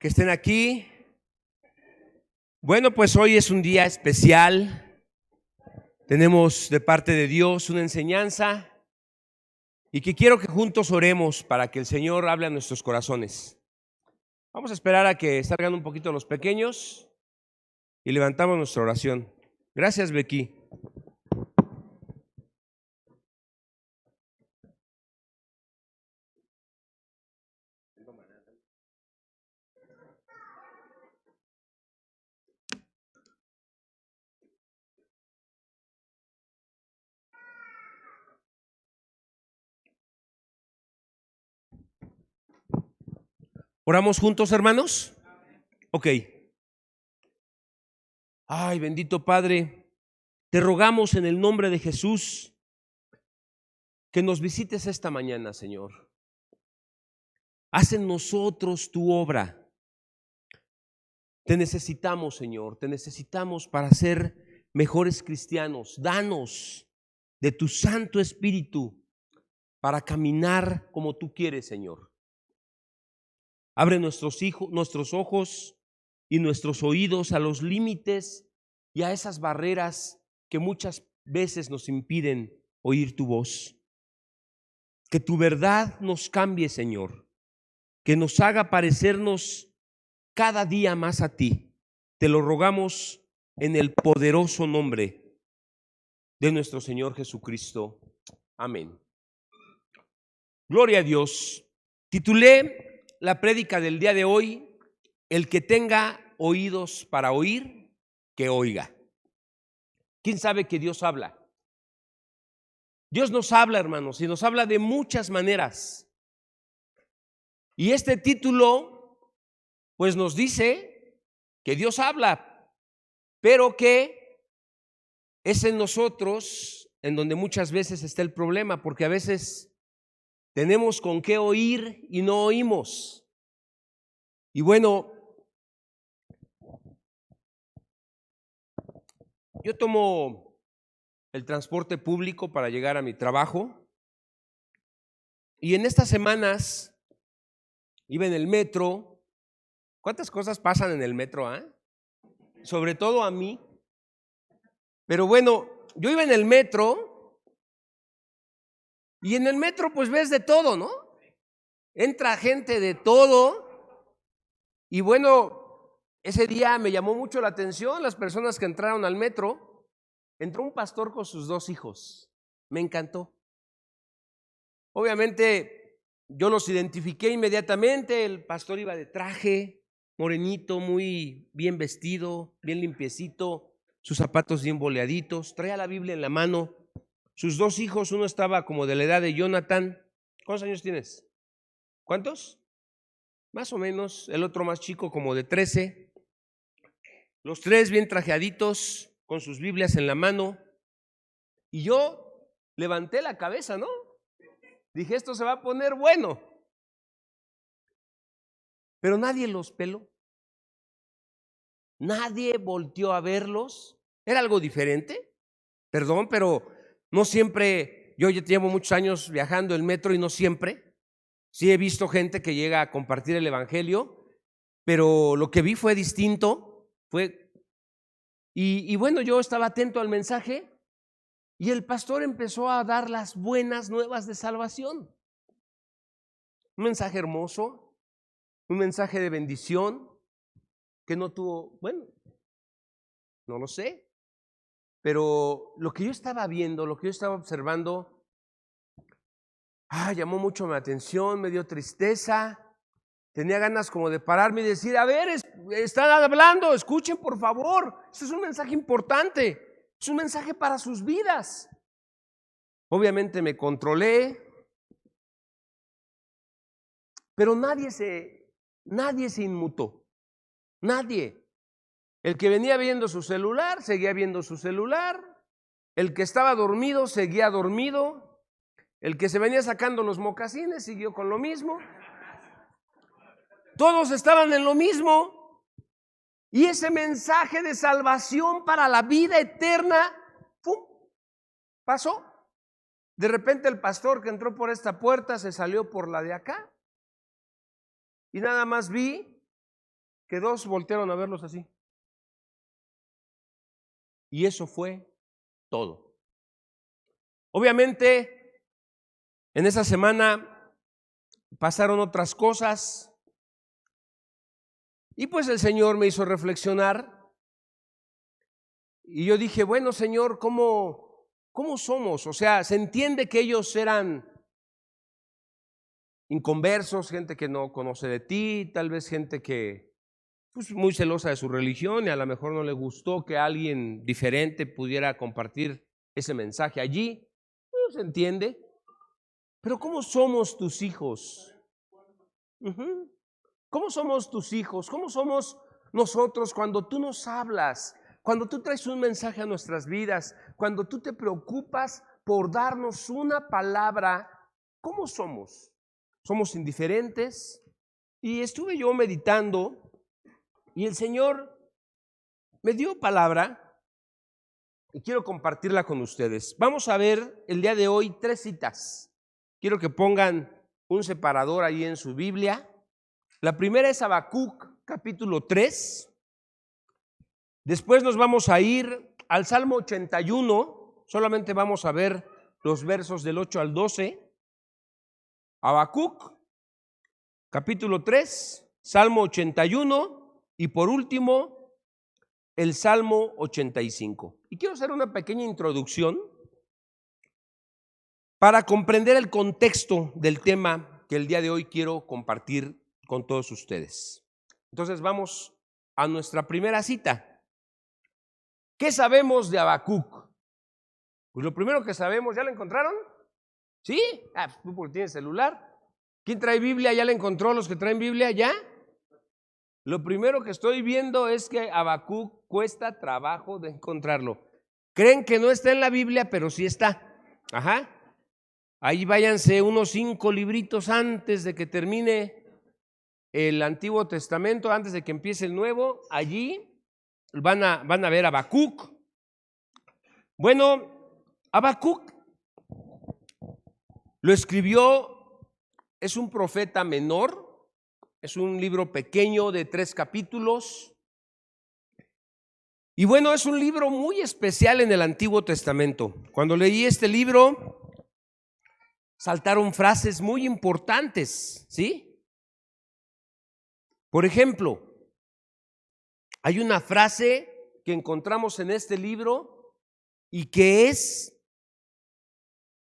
que estén aquí. Bueno, pues hoy es un día especial. Tenemos de parte de Dios una enseñanza y que quiero que juntos oremos para que el Señor hable a nuestros corazones. Vamos a esperar a que salgan un poquito los pequeños y levantamos nuestra oración. Gracias, Becky. ¿Oramos juntos, hermanos? Ok. Ay, bendito Padre, te rogamos en el nombre de Jesús que nos visites esta mañana, Señor. Haz en nosotros tu obra. Te necesitamos, Señor, te necesitamos para ser mejores cristianos. Danos de tu Santo Espíritu para caminar como tú quieres, Señor. Abre nuestros ojos y nuestros oídos a los límites y a esas barreras que muchas veces nos impiden oír tu voz. Que tu verdad nos cambie, Señor, que nos haga parecernos cada día más a ti. Te lo rogamos en el poderoso nombre de nuestro Señor Jesucristo. Amén. Gloria a Dios. Titulé la prédica del día de hoy: el que tenga oídos para oír, que oiga. ¿Quién sabe que Dios habla? Dios nos habla, hermanos, y nos habla de muchas maneras. Y este título, pues nos dice que Dios habla, pero que es en nosotros en donde muchas veces está el problema, porque a veces tenemos con qué oír y no oímos. Y bueno, yo tomo el transporte público para llegar a mi trabajo y en estas semanas iba en el metro. ¿Cuántas cosas pasan en el metro, Sobre todo a mí. Pero bueno, yo iba en el metro y en el metro pues ves de todo, ¿no? Entra gente de todo y bueno, ese día me llamó mucho la atención las personas que entraron al metro. Entró un pastor con sus 2 hijos. Me encantó. Obviamente yo los identifiqué inmediatamente. El pastor iba de traje, morenito, muy bien vestido, bien limpiecito, sus zapatos bien boleaditos, traía la Biblia en la mano. Sus 2 hijos, uno estaba como de la edad de Jonathan. ¿Cuántos años tienes? ¿Cuántos? Más o menos. El otro más chico, como de 13. Los 3 bien trajeaditos, con sus Biblias en la mano. Y yo levanté la cabeza, ¿no? Dije, esto se va a poner bueno. Pero nadie los peló. Nadie volteó a verlos. Era algo diferente. Perdón, pero no siempre. Yo ya llevo muchos años viajando el metro y no siempre. Sí he visto gente que llega a compartir el evangelio, pero lo que vi fue distinto. Y bueno, yo estaba atento al mensaje y el pastor empezó a dar las buenas nuevas de salvación. Un mensaje hermoso, un mensaje de bendición que no tuvo, bueno, no lo sé, pero lo que yo estaba viendo, lo que yo estaba observando, llamó mucho mi atención, me dio tristeza. Tenía ganas como de pararme y decir, a ver, están hablando, escuchen por favor, esto es un mensaje importante, es un mensaje para sus vidas. Obviamente me controlé, pero nadie se inmutó, nadie. El que venía viendo su celular, seguía viendo su celular. El que estaba dormido, seguía dormido. El que se venía sacando los mocasines, siguió con lo mismo. Todos estaban en lo mismo. Y ese mensaje de salvación para la vida eterna, ¡pum!, pasó. De repente el pastor que entró por esta puerta se salió por la de acá. Y nada más vi que dos voltearon a verlos así. Y eso fue todo. Obviamente, en esa semana pasaron otras cosas y pues el Señor me hizo reflexionar y yo dije, bueno, Señor, ¿cómo somos? O sea, se entiende que ellos eran inconversos, gente que no conoce de ti, tal vez gente que pues muy celosa de su religión y a lo mejor no le gustó que alguien diferente pudiera compartir ese mensaje allí. No se entiende. Pero ¿cómo somos tus hijos? ¿Cómo somos tus hijos? ¿Cómo somos nosotros cuando tú nos hablas? Cuando tú traes un mensaje a nuestras vidas, cuando tú te preocupas por darnos una palabra, ¿cómo somos? ¿Somos indiferentes? Y estuve yo meditando y el Señor me dio palabra y quiero compartirla con ustedes. Vamos a ver el día de hoy 3 citas. Quiero que pongan un separador ahí en su Biblia. La primera es Habacuc, capítulo 3. Después nos vamos a ir al Salmo 81. Solamente vamos a ver los versos del 8 al 12. Habacuc, capítulo 3, Salmo 81 y por último el Salmo 85. Y quiero hacer una pequeña introducción para comprender el contexto del tema que el día de hoy quiero compartir con todos ustedes. Entonces vamos a nuestra primera cita. ¿Qué sabemos de Habacuc? Pues lo primero que sabemos, ¿ya la encontraron? ¿Sí? Tú porque tienes celular. ¿Quién trae Biblia? ¿Ya la encontró? ¿Los que traen Biblia ya? Lo primero que estoy viendo es que Habacuc cuesta trabajo de encontrarlo. Creen que no está en la Biblia, pero sí está. Ajá. Ahí váyanse unos 5 libritos antes de que termine el Antiguo Testamento, antes de que empiece el Nuevo. Allí van a ver Habacuc. Bueno, Habacuc lo escribió, es un profeta menor. Es un libro pequeño de 3 capítulos. Y bueno, es un libro muy especial en el Antiguo Testamento. Cuando leí este libro, saltaron frases muy importantes, ¿sí? Por ejemplo, hay una frase que encontramos en este libro y que es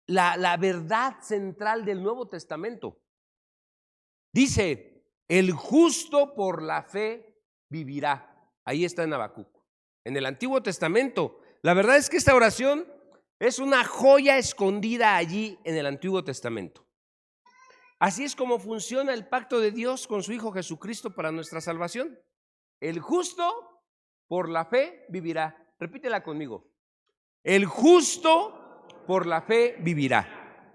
la verdad central del Nuevo Testamento. Dice: el justo por la fe vivirá. Ahí está en Habacuc, en el Antiguo Testamento. La verdad es que esta oración es una joya escondida allí en el Antiguo Testamento. Así es como funciona el pacto de Dios con su Hijo Jesucristo para nuestra salvación. El justo por la fe vivirá. Repítela conmigo. El justo por la fe vivirá.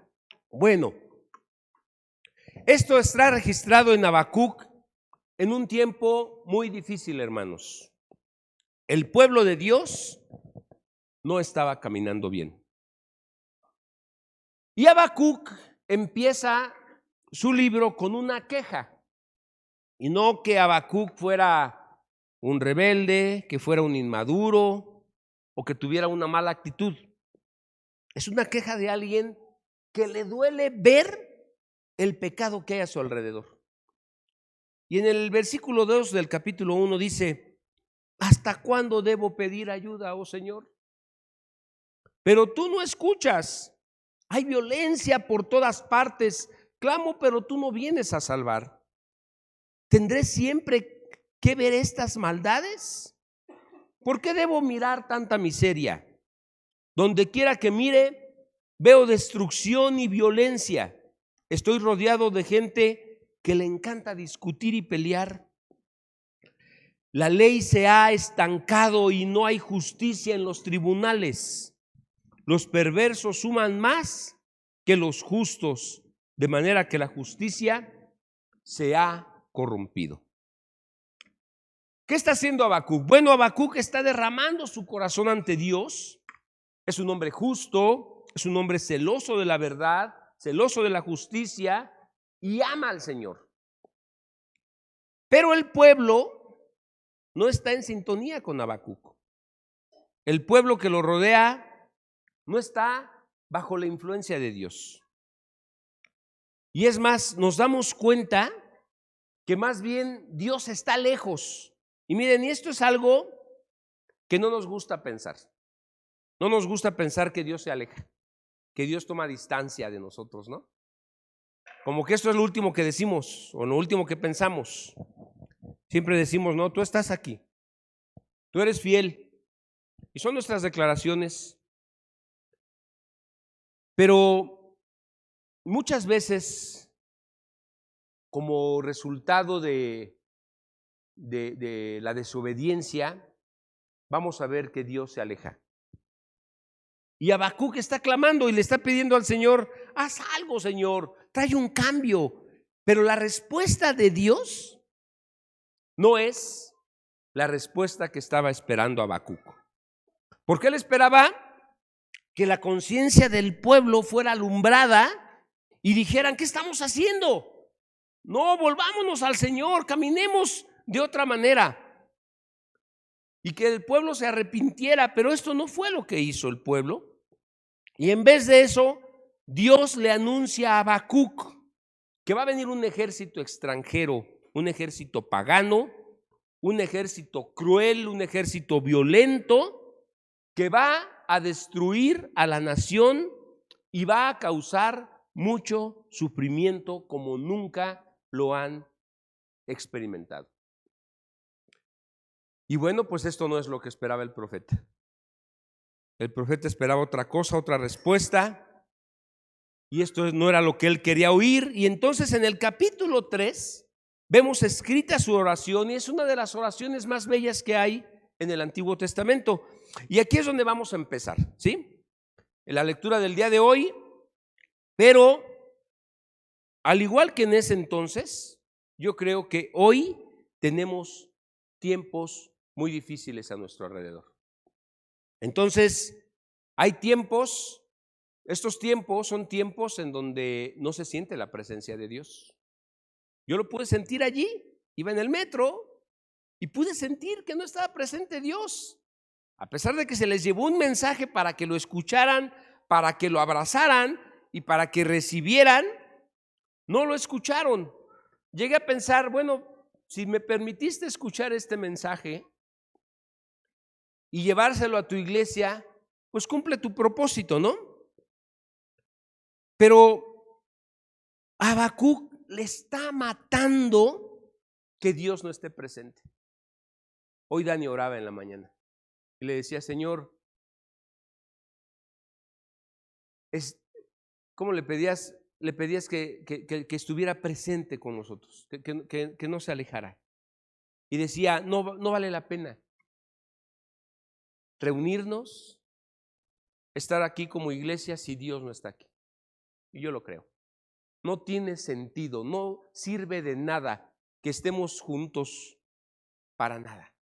Bueno, esto está registrado en Habacuc en un tiempo muy difícil, hermanos. El pueblo de Dios no estaba caminando bien. Y Habacuc empieza su libro con una queja. Y no que Habacuc fuera un rebelde, que fuera un inmaduro o que tuviera una mala actitud. Es una queja de alguien que le duele ver el pecado que hay a su alrededor. Y en el versículo 2 del capítulo 1 dice: ¿hasta cuándo debo pedir ayuda, oh Señor? Pero tú no escuchas. Hay violencia por todas partes. Clamo, pero tú no vienes a salvar. ¿Tendré siempre que ver estas maldades? ¿Por qué debo mirar tanta miseria? Donde quiera que mire, veo destrucción y violencia. Estoy rodeado de gente que le encanta discutir y pelear. La ley se ha estancado y no hay justicia en los tribunales. Los perversos suman más que los justos, de manera que la justicia se ha corrompido. ¿Qué está haciendo Habacuc? Bueno, Habacuc está derramando su corazón ante Dios. Es un hombre justo, es un hombre celoso de la verdad, celoso de la justicia y ama al Señor. Pero el pueblo no está en sintonía con Habacuc. El pueblo que lo rodea no está bajo la influencia de Dios. Y es más, nos damos cuenta que más bien Dios está lejos. Y miren, y esto es algo que no nos gusta pensar. No nos gusta pensar que Dios se aleja, que Dios toma distancia de nosotros, ¿no? Como que esto es lo último que decimos o lo último que pensamos. Siempre decimos, no, tú estás aquí, tú eres fiel. Y son nuestras declaraciones. Pero muchas veces, como resultado de la desobediencia, vamos a ver que Dios se aleja. Y Habacuc está clamando y le está pidiendo al Señor, haz algo, Señor, trae un cambio. Pero la respuesta de Dios no es la respuesta que estaba esperando Habacuc. Porque él esperaba que la conciencia del pueblo fuera alumbrada y dijeran, ¿qué estamos haciendo? No, volvámonos al Señor, caminemos de otra manera. Y que el pueblo se arrepintiera, pero esto no fue lo que hizo el pueblo. Y en vez de eso, Dios le anuncia a Habacuc que va a venir un ejército extranjero, un ejército pagano, un ejército cruel, un ejército violento, que va a destruir a la nación y va a causar mucho sufrimiento como nunca lo han experimentado. Y bueno, pues esto no es lo que esperaba el profeta. El profeta esperaba otra cosa, otra respuesta, y esto no era lo que él quería oír. Y entonces en el capítulo 3 vemos escrita su oración, y es una de las oraciones más bellas que hay en el Antiguo Testamento. Y aquí es donde vamos a empezar, ¿sí? En la lectura del día de hoy. Pero al igual que en ese entonces, yo creo que hoy tenemos tiempos muy difíciles a nuestro alrededor. Entonces, hay tiempos, estos tiempos son tiempos en donde no se siente la presencia de Dios. Yo lo pude sentir allí, iba en el metro y pude sentir que no estaba presente Dios. A pesar de que se les llevó un mensaje para que lo escucharan, para que lo abrazaran y para que recibieran, no lo escucharon. Llegué a pensar, bueno, si me permitiste escuchar este mensaje y llevárselo a tu iglesia, pues cumple tu propósito, ¿no? Pero a Habacuc le está matando que Dios no esté presente. Hoy Dani oraba en la mañana y le decía, Señor, ¿cómo le pedías? Le pedías que estuviera presente con nosotros, que no se alejara. Y decía, no vale la pena reunirnos, estar aquí como iglesia si Dios no está aquí. Y yo lo creo. No tiene sentido, no sirve de nada que estemos juntos para nada.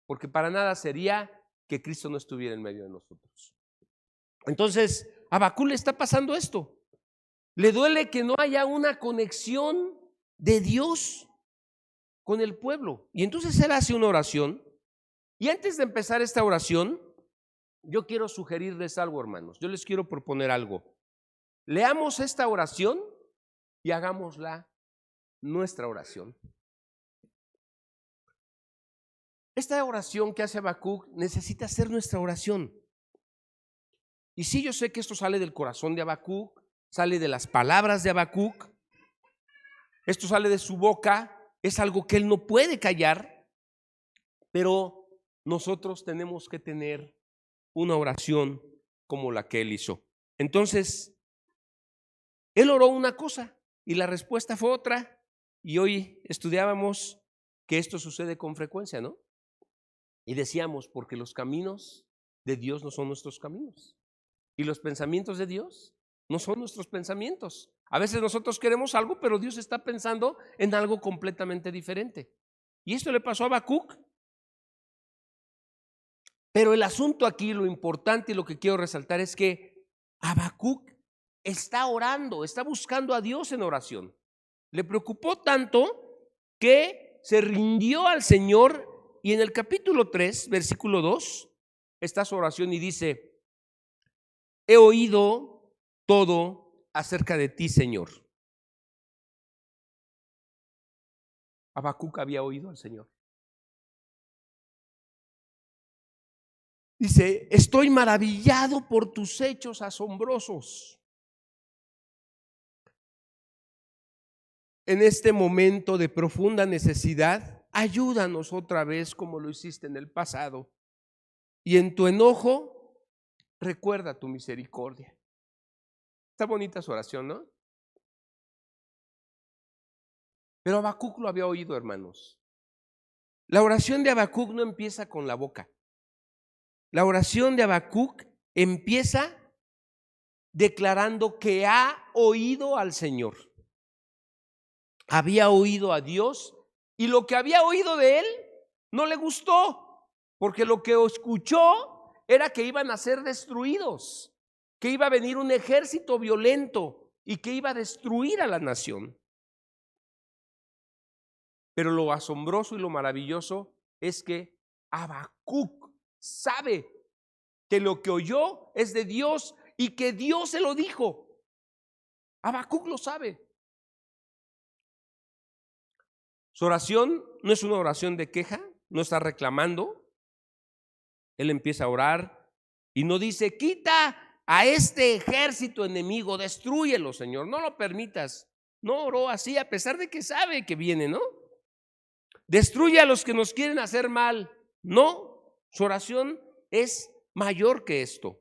Porque para nada sería que Cristo no estuviera en medio de nosotros. Entonces, a Habacuc le está pasando esto. Le duele que no haya una conexión de Dios con el pueblo. Y entonces él hace una oración. Y antes de empezar esta oración, yo quiero sugerirles algo, hermanos. Yo les quiero proponer algo. Leamos esta oración y hagámosla nuestra oración. Esta oración que hace Habacuc necesita ser nuestra oración. Y sí, yo sé que esto sale del corazón de Habacuc, sale de las palabras de Habacuc, esto sale de su boca, es algo que él no puede callar, pero nosotros tenemos que tener una oración como la que él hizo. Entonces, él oró una cosa y la respuesta fue otra, y hoy estudiábamos que esto sucede con frecuencia, ¿no? Y decíamos, porque los caminos de Dios no son nuestros caminos, y los pensamientos de Dios no son nuestros pensamientos. A veces nosotros queremos algo, pero Dios está pensando en algo completamente diferente. Y esto le pasó a Habacuc. Pero el asunto aquí, lo importante y lo que quiero resaltar es que Habacuc está orando, está buscando a Dios en oración. Le preocupó tanto que se rindió al Señor Y en el capítulo 3, versículo 2, está su oración y dice: he oído todo acerca de ti, Señor. Habacuc había oído al Señor. Dice: estoy maravillado por tus hechos asombrosos. En este momento de profunda necesidad, ayúdanos otra vez como lo hiciste en el pasado. Y en tu enojo, recuerda tu misericordia. Está bonita su oración, ¿no? Pero Habacuc lo había oído, hermanos. La oración de Habacuc no empieza con la boca. La oración de Habacuc empieza declarando que ha oído al Señor. Había oído a Dios y lo que había oído de él no le gustó, porque lo que escuchó era que iban a ser destruidos, que iba a venir un ejército violento y que iba a destruir a la nación. Pero lo asombroso y lo maravilloso es que Habacuc sabe que lo que oyó es de Dios y que Dios se lo dijo. Habacuc lo sabe. Su oración no es una oración de queja, no está reclamando. Él empieza a orar y no dice: quita a este ejército enemigo, destrúyelo, Señor, no lo permitas. No oró así, a pesar de que sabe que viene, ¿no? Destruye a los que nos quieren hacer mal. No, su oración es mayor que esto.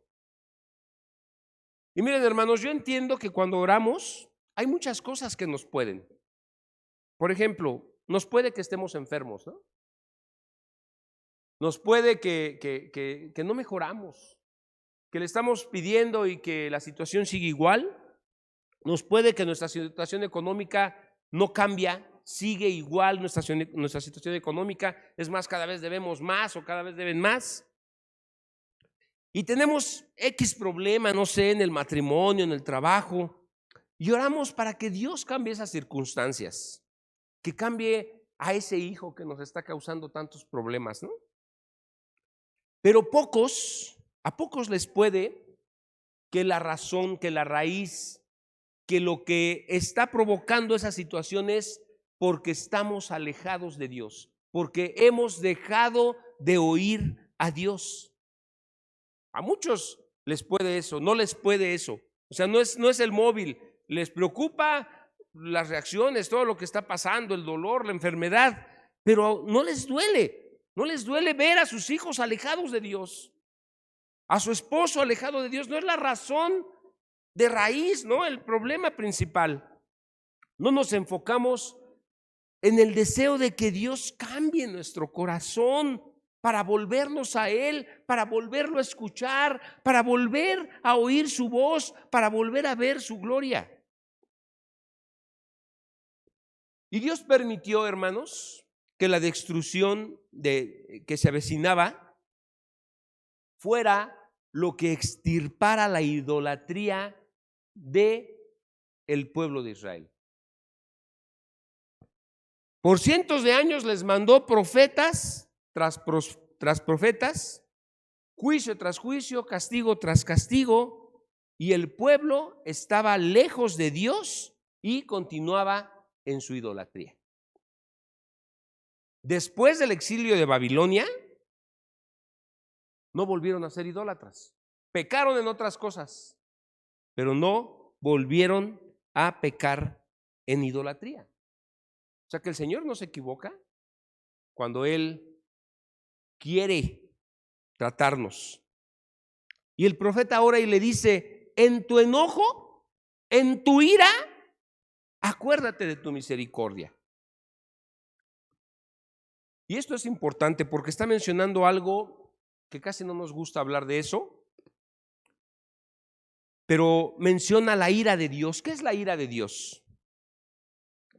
Y miren, hermanos, yo entiendo que cuando oramos hay muchas cosas que nos pueden. Por ejemplo, nos puede que estemos enfermos, ¿no? Nos puede que no mejoramos, que le estamos pidiendo y que la situación sigue igual. Nos puede que nuestra situación económica no cambia, sigue igual nuestra situación económica. Es más, cada vez debemos más o cada vez deben más. Y tenemos X problema, no sé, en el matrimonio, en el trabajo. Y oramos para que Dios cambie esas circunstancias, que cambie a ese hijo que nos está causando tantos problemas, ¿no? Pero a pocos les puede que la razón, que la raíz, que lo que está provocando esa situación es porque estamos alejados de Dios, porque hemos dejado de oír a Dios. A muchos les puede eso, no les puede eso. O sea, no es el móvil, les preocupa las reacciones, todo lo que está pasando, el dolor, la enfermedad, pero no les duele ver a sus hijos alejados de Dios, a su esposo alejado de Dios. No es la razón de raíz, ¿no? El problema principal. No nos enfocamos en el deseo de que Dios cambie nuestro corazón para volvernos a Él, para volverlo a escuchar, para volver a oír su voz, para volver a ver su gloria. Y Dios permitió, hermanos, que la destrucción que se avecinaba fuera lo que extirpara la idolatría de el pueblo de Israel. Por cientos de años les mandó profetas tras profetas, juicio tras juicio, castigo tras castigo, y el pueblo estaba lejos de Dios y continuaba en su idolatría. Después del exilio de Babilonia, no volvieron a ser idólatras. Pecaron en otras cosas, pero no volvieron a pecar en idolatría. O sea que el Señor no se equivoca cuando Él quiere tratarnos. Y el profeta ora y le dice: en tu enojo, en tu ira, acuérdate de tu misericordia. Y esto es importante porque está mencionando algo que casi no nos gusta hablar de eso, pero menciona la ira de Dios. ¿Qué es la ira de Dios?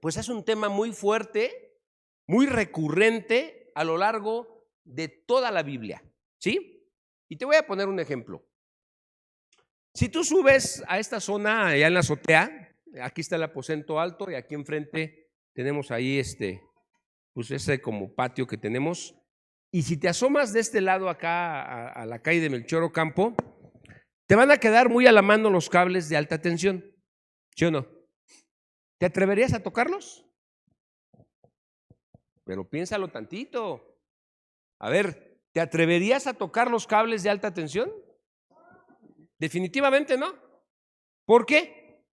Pues es un tema muy fuerte, muy recurrente a lo largo de toda la Biblia, ¿sí? Y te voy a poner un ejemplo. Si tú subes a esta zona, allá en la azotea, aquí está el aposento alto y aquí enfrente tenemos ahí pues ese como patio que tenemos. Y si te asomas de este lado acá a la calle de Melchor Ocampo, te van a quedar muy a la mano los cables de alta tensión, ¿sí o no? ¿Te atreverías a tocarlos? Pero piénsalo tantito. A ver, ¿te atreverías a tocar los cables de alta tensión? Definitivamente no. ¿Por qué?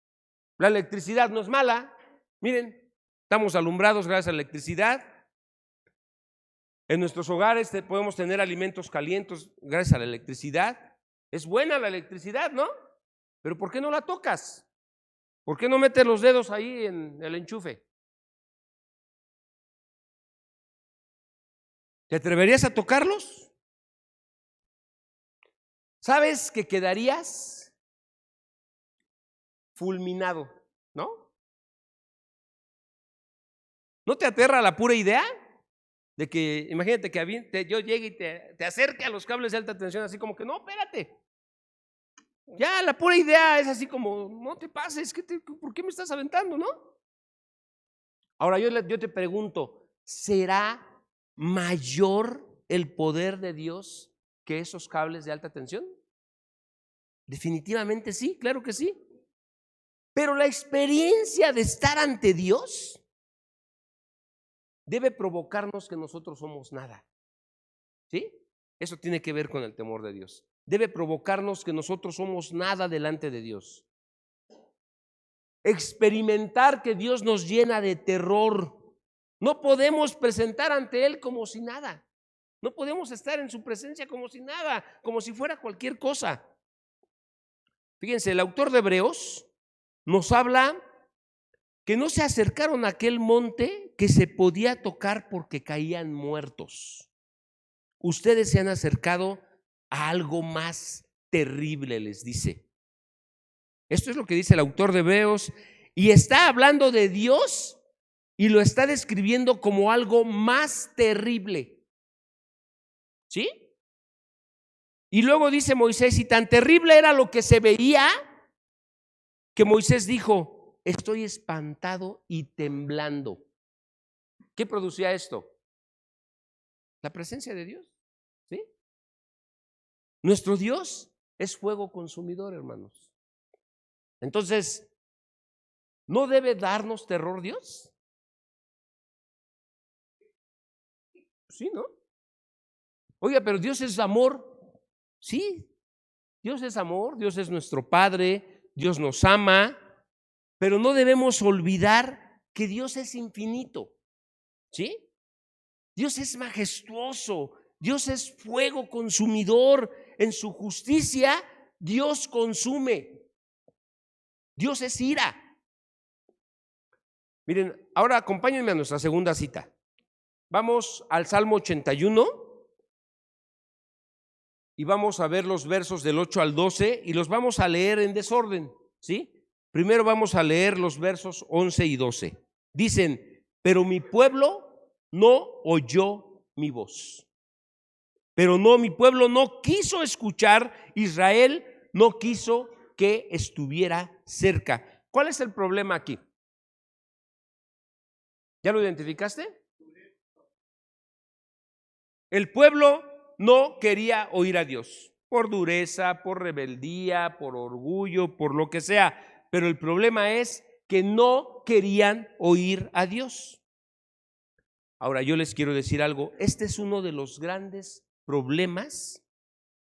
La electricidad no es mala. Miren, estamos alumbrados gracias a la electricidad. En nuestros hogares podemos tener alimentos calientes gracias a la electricidad. Es buena la electricidad, ¿no? Pero ¿por qué no la tocas? ¿Por qué no metes los dedos ahí en el enchufe? ¿Te atreverías a tocarlos? ¿Sabes que quedarías fulminado, no? ¿No te aterra la pura idea de que, imagínate que yo llegue y te acerque a los cables de alta tensión así como que, no, espérate? Ya la pura idea es así como, no te pases, ¿por qué me estás aventando, no? Ahora yo te pregunto, ¿será mayor el poder de Dios que esos cables de alta tensión? Definitivamente sí, claro que sí. Pero la experiencia de estar ante Dios debe provocarnos que nosotros somos nada. ¿Sí? Eso tiene que ver con el temor de Dios. Debe provocarnos que nosotros somos nada delante de Dios. Experimentar que Dios nos llena de terror. No podemos presentar ante Él como si nada. No podemos estar en su presencia como si nada, como si fuera cualquier cosa. Fíjense, el autor de Hebreos nos habla que no se acercaron a aquel monte que se podía tocar porque caían muertos. Ustedes se han acercado a algo más terrible, les dice. Esto es lo que dice el autor de Hebreos, y está hablando de Dios y lo está describiendo como algo más terrible. ¿Sí? Y luego dice Moisés, y tan terrible era lo que se veía que Moisés dijo, estoy espantado y temblando. ¿Qué producía esto? La presencia de Dios. ¿Sí? Nuestro Dios es fuego consumidor, hermanos. Entonces, ¿no debe darnos terror Dios? Sí, ¿no? Oiga, pero Dios es amor. Sí, Dios es amor, Dios es nuestro Padre, Dios nos ama, pero no debemos olvidar que Dios es infinito. ¿Sí? Dios es majestuoso, Dios es fuego consumidor. En su justicia, Dios consume. Dios es ira. Miren, ahora acompáñenme a nuestra segunda cita. Vamos al Salmo 81 y vamos a ver los versos del 8 al 12 y los vamos a leer en desorden, ¿sí? Primero vamos a leer los versos 11 y 12. Dicen, pero mi pueblo no oyó mi voz. Pero no, mi pueblo no quiso escuchar, Israel no quiso que estuviera cerca. ¿Cuál es el problema aquí? ¿Ya lo identificaste? El pueblo no quería oír a Dios, por dureza, por rebeldía, por orgullo, por lo que sea. Pero el problema es que no querían oír a Dios. Ahora yo les quiero decir algo, este es uno de los grandes problemas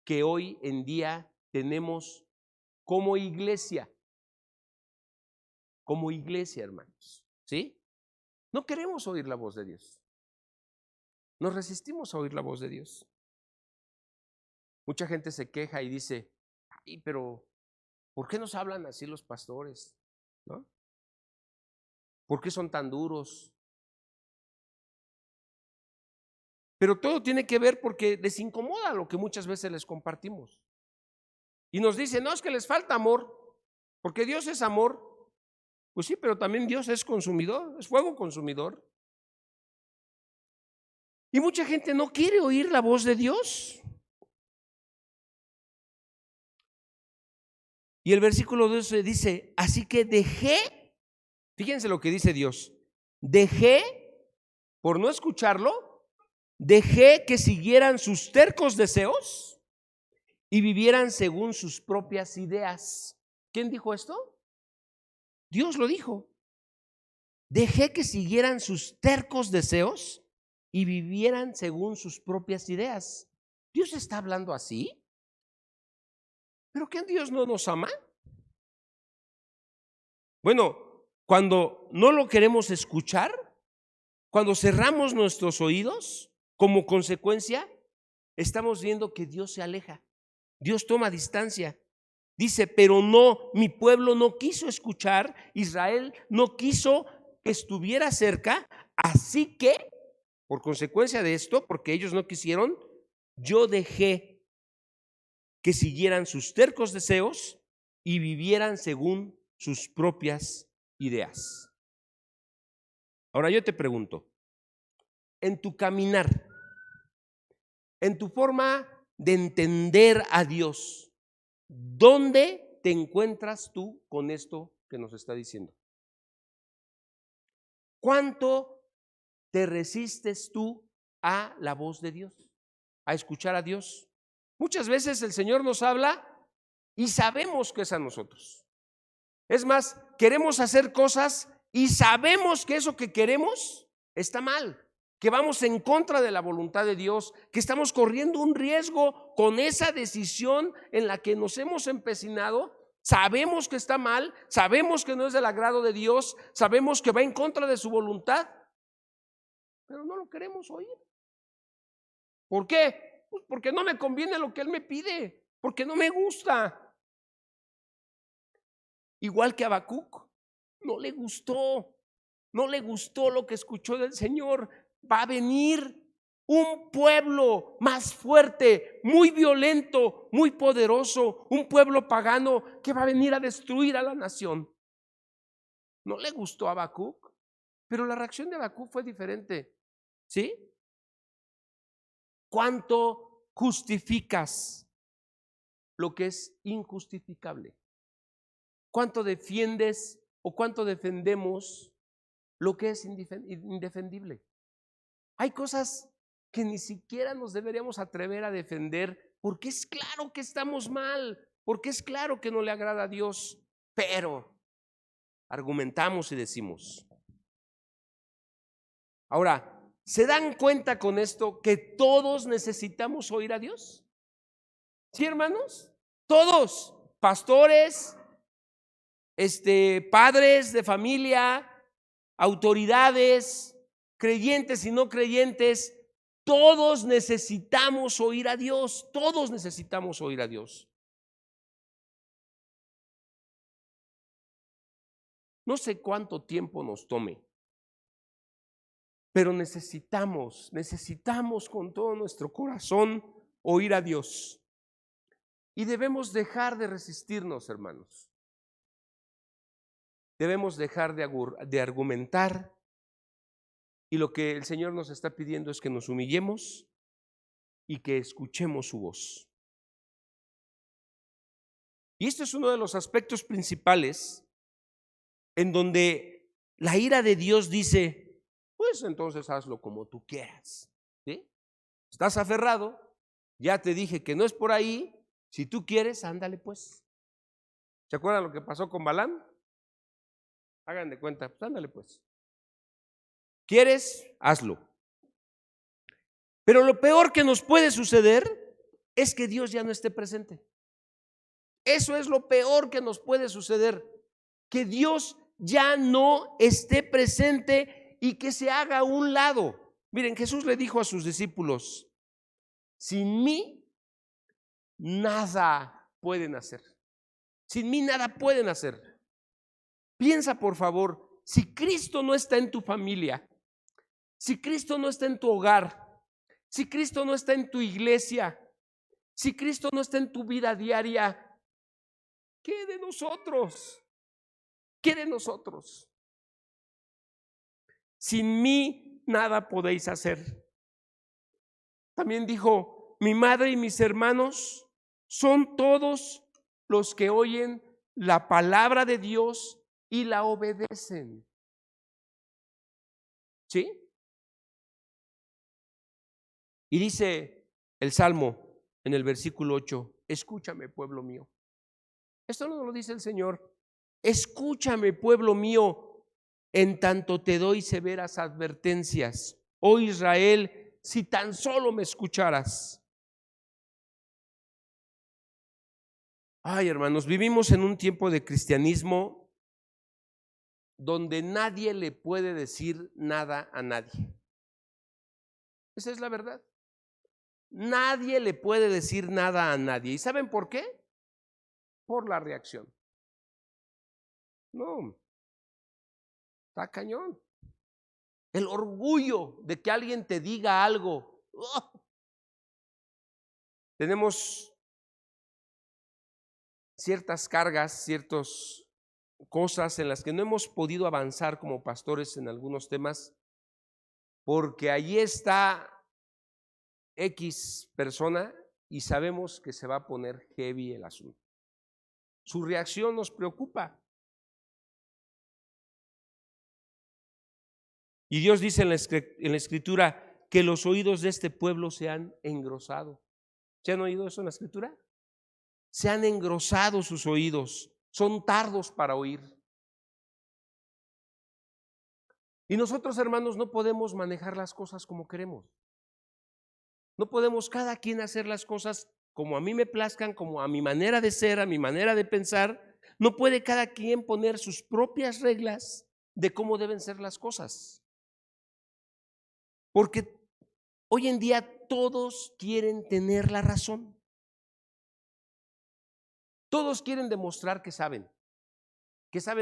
que hoy en día tenemos como iglesia, hermanos, ¿sí? No queremos oír la voz de Dios. Nos resistimos a oír la voz de Dios. Mucha gente se queja y dice, ay, pero ¿por qué nos hablan así los pastores? ¿No? ¿Por qué son tan duros? Pero todo tiene que ver porque les incomoda lo que muchas veces les compartimos. Y nos dicen, no, es que les falta amor, porque Dios es amor. Pues sí, pero también Dios es consumidor, es fuego consumidor. Y mucha gente no quiere oír la voz de Dios. Y el versículo 12 dice, así que dejé, fíjense lo que dice Dios, dejé por no escucharlo dejé que siguieran sus tercos deseos y vivieran según sus propias ideas. ¿Quién dijo esto? Dios lo dijo. Dejé que siguieran sus tercos deseos y vivieran según sus propias ideas. ¿Dios está hablando así? ¿Pero qué Dios no nos ama? Bueno, cuando no lo queremos escuchar, cuando cerramos nuestros oídos, como consecuencia, estamos viendo que Dios se aleja. Dios toma distancia. Dice, pero no, mi pueblo no quiso escuchar, Israel no quiso que estuviera cerca, así que, por consecuencia de esto, porque ellos no quisieron, yo dejé que siguieran sus tercos deseos y vivieran según sus propias ideas. Ahora yo te pregunto, en tu caminar, en tu forma de entender a Dios, ¿dónde te encuentras tú con esto que nos está diciendo? ¿Cuánto te resistes tú a la voz de Dios, a escuchar a Dios? Muchas veces el Señor nos habla y sabemos que es a nosotros. Es más, queremos hacer cosas y sabemos que eso que queremos está mal, que vamos en contra de la voluntad de Dios, que estamos corriendo un riesgo con esa decisión en la que nos hemos empecinado. Sabemos que está mal, sabemos que no es del agrado de Dios, sabemos que va en contra de su voluntad, pero no lo queremos oír. ¿Por qué? Pues porque no me conviene lo que Él me pide, porque no me gusta. Igual que a Habacuc, no le gustó lo que escuchó del Señor. Va a venir un pueblo más fuerte, muy violento, muy poderoso, un pueblo pagano que va a venir a destruir a la nación. No le gustó a Habacuc, pero la reacción de Habacuc fue diferente. ¿Sí? ¿Cuánto justificas lo que es injustificable? ¿Cuánto defiendes o cuánto defendemos lo que es indefendible? Hay cosas que ni siquiera nos deberíamos atrever a defender porque es claro que estamos mal, porque es claro que no le agrada a Dios, pero argumentamos y decimos. Ahora, ¿se dan cuenta con esto que todos necesitamos oír a Dios? ¿Sí, hermanos? Todos, pastores, padres de familia, autoridades, creyentes y no creyentes, todos necesitamos oír a Dios, todos necesitamos oír a Dios. No sé cuánto tiempo nos tome, pero necesitamos con todo nuestro corazón oír a Dios. Y debemos dejar de resistirnos, hermanos. Debemos dejar de argumentar. Y lo que el Señor nos está pidiendo es que nos humillemos y que escuchemos su voz. Y este es uno de los aspectos principales en donde la ira de Dios dice, pues entonces hazlo como tú quieras. ¿Sí? Estás aferrado, ya te dije que no es por ahí, si tú quieres, ándale pues. ¿Se acuerdan lo que pasó con Balaam? Hagan de cuenta, pues ándale pues. ¿Quieres? Hazlo. Pero lo peor que nos puede suceder es que Dios ya no esté presente. Eso es lo peor que nos puede suceder, que Dios ya no esté presente y que se haga a un lado. Miren, Jesús le dijo a sus discípulos, sin mí nada pueden hacer. Sin mí nada pueden hacer. Piensa, por favor, si Cristo no está en tu familia, si Cristo no está en tu hogar, si Cristo no está en tu iglesia, si Cristo no está en tu vida diaria, ¿qué de nosotros? ¿Qué de nosotros? Sin mí nada podéis hacer. También dijo, mi madre y mis hermanos son todos los que oyen la palabra de Dios y la obedecen. ¿Sí? Y dice el Salmo en el versículo 8, escúchame, pueblo mío. Esto no lo dice el Señor. Escúchame, pueblo mío, en tanto te doy severas advertencias. Oh Israel, si tan solo me escucharas. Ay, hermanos, vivimos en un tiempo de cristianismo donde nadie le puede decir nada a nadie. Esa es la verdad. Nadie le puede decir nada a nadie. ¿Y saben por qué? Por la reacción. No, está cañón. El orgullo de que alguien te diga algo. ¡Oh! Tenemos ciertas cargas, ciertas cosas en las que no hemos podido avanzar como pastores en algunos temas, porque allí está X persona y sabemos que se va a poner heavy el asunto. Su reacción nos preocupa. Y Dios dice en la Escritura que los oídos de este pueblo se han engrosado. ¿Se han oído eso en la Escritura? Se han engrosado sus oídos, son tardos para oír. Y nosotros, hermanos, no podemos manejar las cosas como queremos. No podemos cada quien hacer las cosas como a mí me plazcan, como a mi manera de ser, a mi manera de pensar. No puede cada quien poner sus propias reglas de cómo deben ser las cosas. Porque hoy en día todos quieren tener la razón. Todos quieren demostrar que saben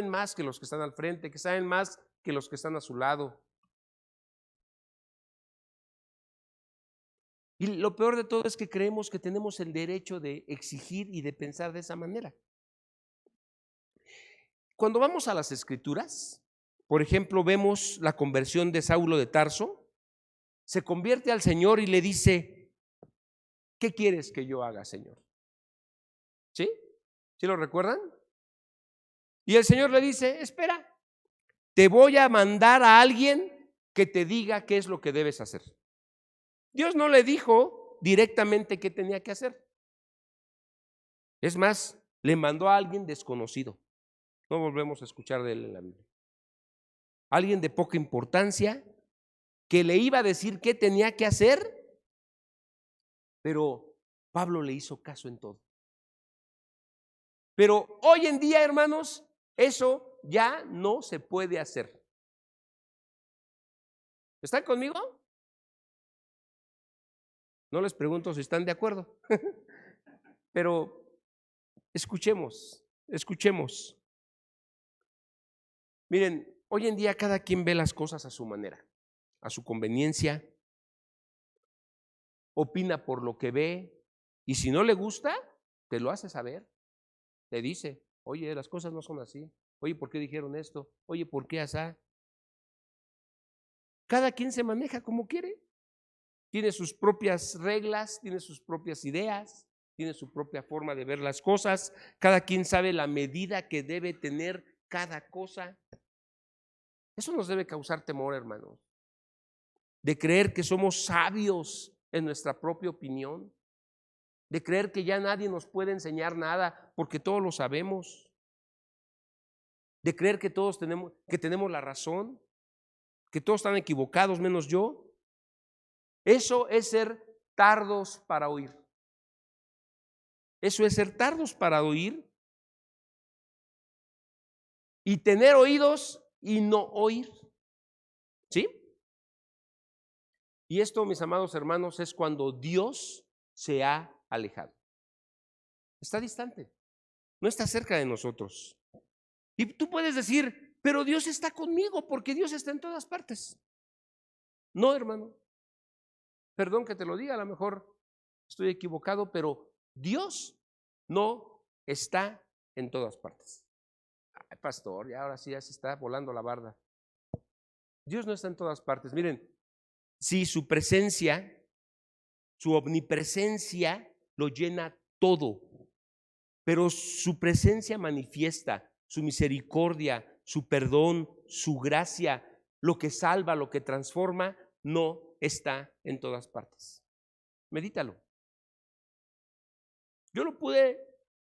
más que los que están al frente, que saben más que los que están a su lado. Y lo peor de todo es que creemos que tenemos el derecho de exigir y de pensar de esa manera. Cuando vamos a las Escrituras, por ejemplo, vemos la conversión de Saulo de Tarso. Se convierte al Señor y le dice, ¿qué quieres que yo haga, Señor? ¿Sí? ¿Sí lo recuerdan? Y el Señor le dice, espera, te voy a mandar a alguien que te diga qué es lo que debes hacer. Dios no le dijo directamente qué tenía que hacer. Es más, le mandó a alguien desconocido. No volvemos a escuchar de él en la Biblia. Alguien de poca importancia que le iba a decir qué tenía que hacer, pero Pablo le hizo caso en todo. Pero hoy en día, hermanos, eso ya no se puede hacer. ¿Están conmigo? No les pregunto si están de acuerdo, pero escuchemos. Miren, hoy en día cada quien ve las cosas a su manera, a su conveniencia, opina por lo que ve y si no le gusta, te lo hace saber. Te dice, oye, las cosas no son así. Oye, ¿por qué dijeron esto? Oye, ¿por qué asá? Cada quien se maneja como quiere. Tiene sus propias reglas, tiene sus propias ideas, tiene su propia forma de ver las cosas. Cada quien sabe la medida que debe tener cada cosa. Eso nos debe causar temor, hermanos, de creer que somos sabios en nuestra propia opinión, de creer que ya nadie nos puede enseñar nada porque todos lo sabemos, de creer que todos tenemos la razón, que todos están equivocados menos yo. Eso es ser tardos para oír. Eso es ser tardos para oír y tener oídos y no oír. ¿Sí? Y esto, mis amados hermanos, es cuando Dios se ha alejado. Está distante, no está cerca de nosotros. Y tú puedes decir, pero Dios está conmigo porque Dios está en todas partes. No, hermano. Perdón que te lo diga, a lo mejor estoy equivocado, pero Dios no está en todas partes. Ay, pastor, ya ahora sí ya se está volando la barda. Dios no está en todas partes. Miren, si su presencia, su omnipresencia lo llena todo, pero su presencia manifiesta su misericordia, su perdón, su gracia, lo que salva, lo que transforma, no está en todas partes. medítalo. Yo lo pude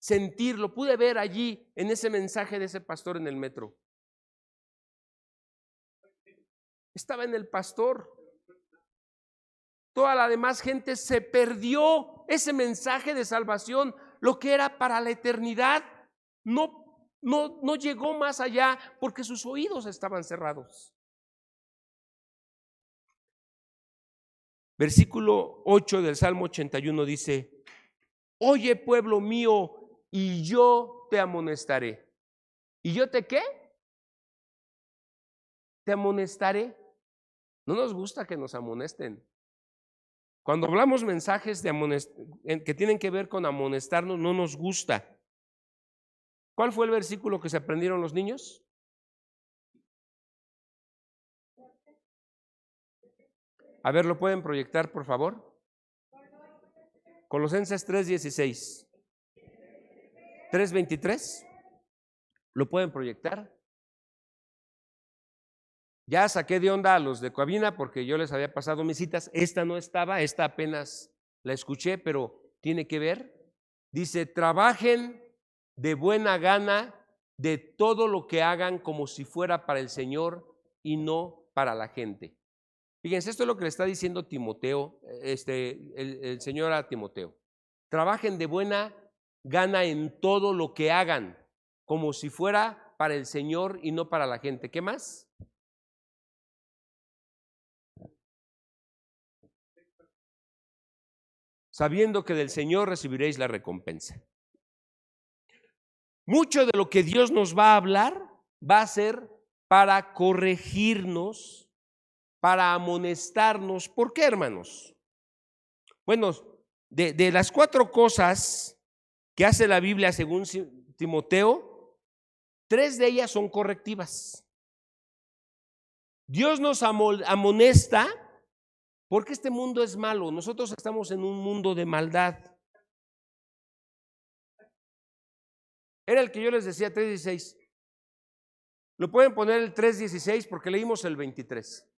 sentir, lo pude ver allí en ese mensaje de ese pastor en el metro. Estaba en el pastor. Toda la demás gente se perdió ese mensaje de salvación, lo que era para la eternidad. No llegó más allá porque sus oídos estaban cerrados. Versículo 8 del Salmo 81 dice: oye, pueblo mío, y yo te amonestaré. ¿Y yo te qué? Te amonestaré. No nos gusta que nos amonesten. Cuando hablamos mensajes que tienen que ver con amonestarnos, no nos gusta. ¿Cuál fue el versículo que se aprendieron los niños? A ver, ¿lo pueden proyectar, por favor? Colosenses 3:16. 3:23. ¿Lo pueden proyectar? Ya saqué de onda a los de cabina porque yo les había pasado mis citas. Esta no estaba, esta apenas la escuché, pero tiene que ver. Dice: trabajen de buena gana de todo lo que hagan como si fuera para el Señor y no para la gente. Fíjense, esto es lo que le está diciendo Timoteo, el Señor a Timoteo. Trabajen de buena gana en todo lo que hagan, como si fuera para el Señor y no para la gente. ¿Qué más? Sabiendo que del Señor recibiréis la recompensa. Mucho de lo que Dios nos va a hablar va a ser para corregirnos, para amonestarnos. ¿Por qué, hermanos? Bueno, de las 4 cosas que hace la Biblia según Timoteo, 3 de ellas son correctivas. Dios nos amonesta porque este mundo es malo. Nosotros estamos en un mundo de maldad. Era el que yo les decía, 3:16. Lo pueden poner el 3:16 porque leímos el 23.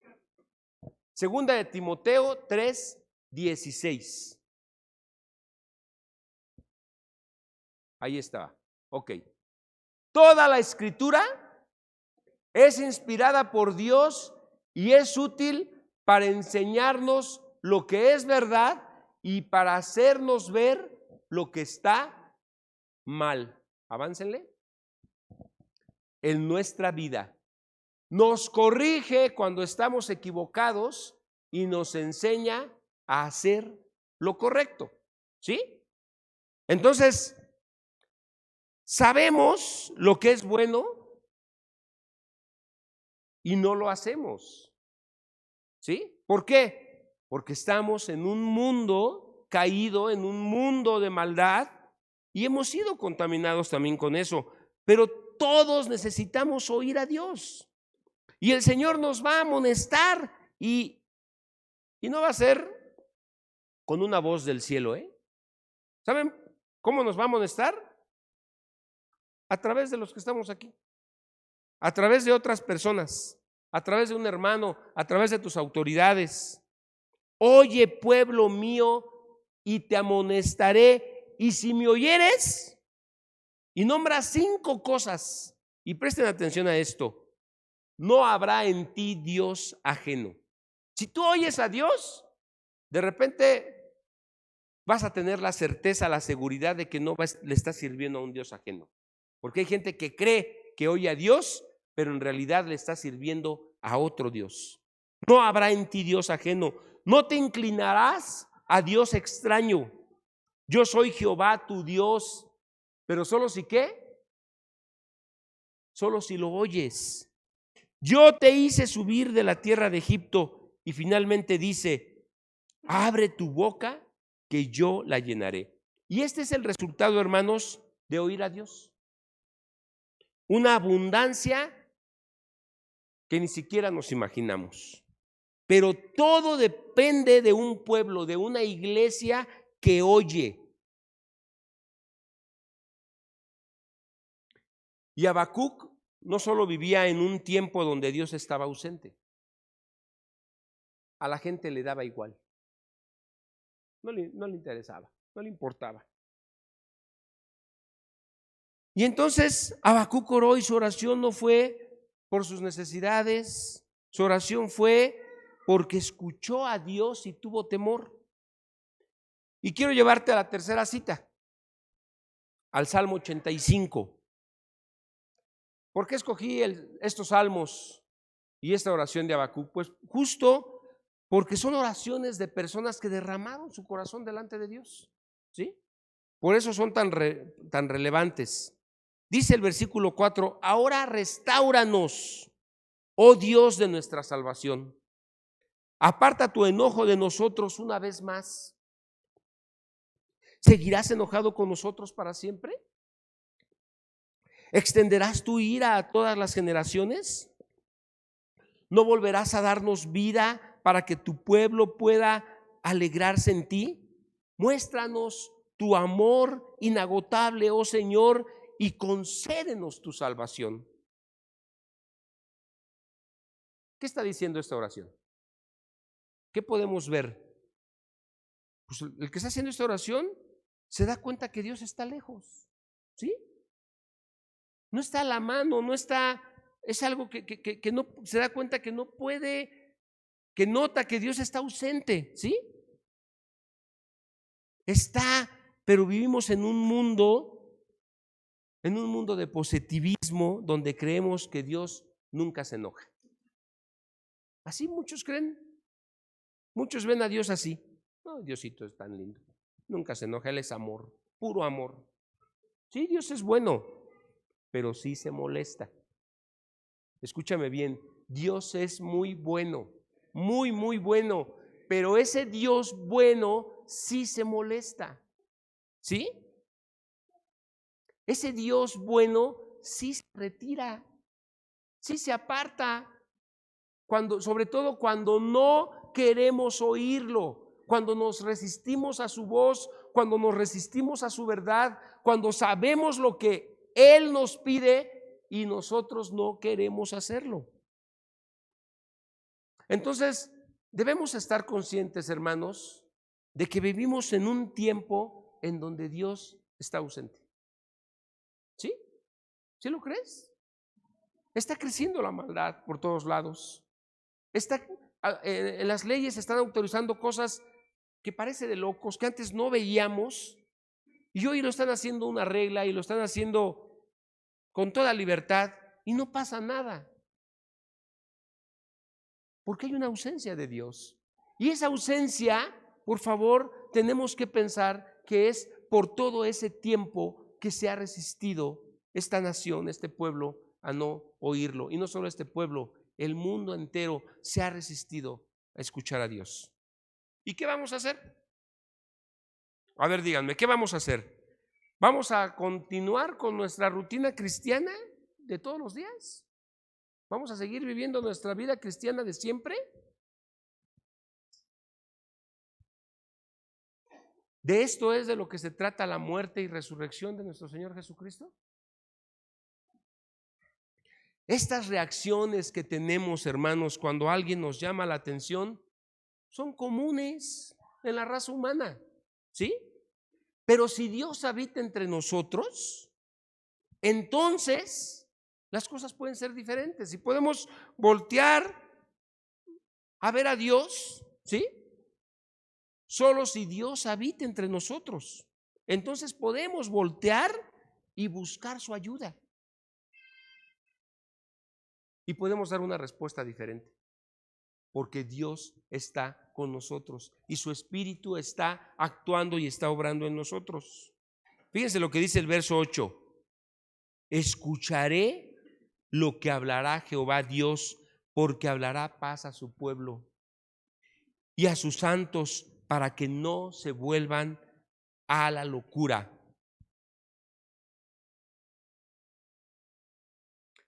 Segunda de Timoteo 3:16. Ahí está. Ok. Toda la escritura es inspirada por Dios y es útil para enseñarnos lo que es verdad y para hacernos ver lo que está mal. Aváncenle. En nuestra vida. Nos corrige cuando estamos equivocados y nos enseña a hacer lo correcto. ¿Sí? Entonces, sabemos lo que es bueno y no lo hacemos. ¿Sí? ¿Por qué? Porque estamos en un mundo caído, en un mundo de maldad y hemos sido contaminados también con eso. Pero todos necesitamos oír a Dios. Y el Señor nos va a amonestar y no va a ser con una voz del cielo, ¿eh? ¿Saben cómo nos va a amonestar? A través de los que estamos aquí, a través de otras personas, a través de un hermano, a través de tus autoridades. Oye, pueblo mío, y te amonestaré, y si me oyeres, y nombra 5 cosas, y presten atención a esto: no habrá en ti Dios ajeno. Si tú oyes a Dios, de repente vas a tener la certeza, la seguridad de que no le estás sirviendo a un Dios ajeno. Porque hay gente que cree que oye a Dios, pero en realidad le está sirviendo a otro Dios. No habrá en ti Dios ajeno. No te inclinarás a Dios extraño. Yo soy Jehová tu Dios, pero solo si ¿qué? Solo si lo oyes. Yo te hice subir de la tierra de Egipto, y finalmente dice: abre tu boca que yo la llenaré. Y este es el resultado, hermanos, de oír a Dios. Una abundancia que ni siquiera nos imaginamos. Pero todo depende de un pueblo, de una iglesia que oye. Y Habacuc no solo vivía en un tiempo donde Dios estaba ausente. A la gente le daba igual. no le interesaba, no le importaba. Y entonces Habacuc oró y su oración no fue por sus necesidades, su oración fue porque escuchó a Dios y tuvo temor. Y quiero llevarte a la tercera cita, al Salmo 85. ¿Por qué escogí estos salmos y esta oración de Habacuc? Pues justo porque son oraciones de personas que derramaron su corazón delante de Dios, ¿sí? Por eso son tan relevantes. Dice el versículo 4: ahora restáuranos, oh Dios de nuestra salvación. Aparta tu enojo de nosotros una vez más. ¿Seguirás enojado con nosotros para siempre? ¿Extenderás tu ira a todas las generaciones? ¿No volverás a darnos vida para que tu pueblo pueda alegrarse en ti? Muéstranos tu amor inagotable, oh Señor, y concédenos tu salvación. ¿Qué está diciendo esta oración? ¿Qué podemos ver? Pues el que está haciendo esta oración se da cuenta que Dios está lejos, ¿sí? No está a la mano, no está, es algo que no se da cuenta que no puede, que nota que Dios está ausente, ¿sí? Está, pero vivimos en un mundo de positivismo donde creemos que Dios nunca se enoja. Así muchos creen, muchos ven a Dios así. No, Diosito es tan lindo, nunca se enoja, Él es amor, puro amor. Sí, Dios es bueno, pero sí se molesta. Escúchame bien, Dios es muy bueno, muy, muy bueno, pero ese Dios bueno sí se molesta, ¿sí? Ese Dios bueno sí se retira, sí se aparta, sobre todo cuando no queremos oírlo, cuando nos resistimos a su voz, cuando nos resistimos a su verdad, cuando sabemos lo que Él nos pide y nosotros no queremos hacerlo. Entonces, debemos estar conscientes, hermanos, de que vivimos en un tiempo en donde Dios está ausente. ¿Sí? ¿Sí lo crees? Está creciendo la maldad por todos lados. Las leyes están autorizando cosas que parece de locos, que antes no veíamos, y hoy lo están haciendo una regla y lo están haciendo con toda libertad y no pasa nada. Porque hay una ausencia de Dios. Y esa ausencia, por favor, tenemos que pensar que es por todo ese tiempo que se ha resistido esta nación, este pueblo, a no oírlo. Y no solo este pueblo, el mundo entero se ha resistido a escuchar a Dios. ¿Y qué vamos a hacer? A ver, díganme, ¿qué vamos a hacer? ¿Vamos a continuar con nuestra rutina cristiana de todos los días? ¿Vamos a seguir viviendo nuestra vida cristiana de siempre? ¿De esto es de lo que se trata la muerte y resurrección de nuestro Señor Jesucristo? Estas reacciones que tenemos, hermanos, cuando alguien nos llama la atención, son comunes en la raza humana, ¿sí? Pero si Dios habita entre nosotros, entonces las cosas pueden ser diferentes y podemos voltear a ver a Dios, ¿sí? Solo si Dios habita entre nosotros, entonces podemos voltear y buscar su ayuda. Y podemos dar una respuesta diferente, porque Dios está con nosotros y su Espíritu está actuando y está obrando en nosotros. Fíjense lo que dice el verso 8. Escucharé lo que hablará Jehová Dios, porque hablará paz a su pueblo y a sus santos, para que no se vuelvan a la locura.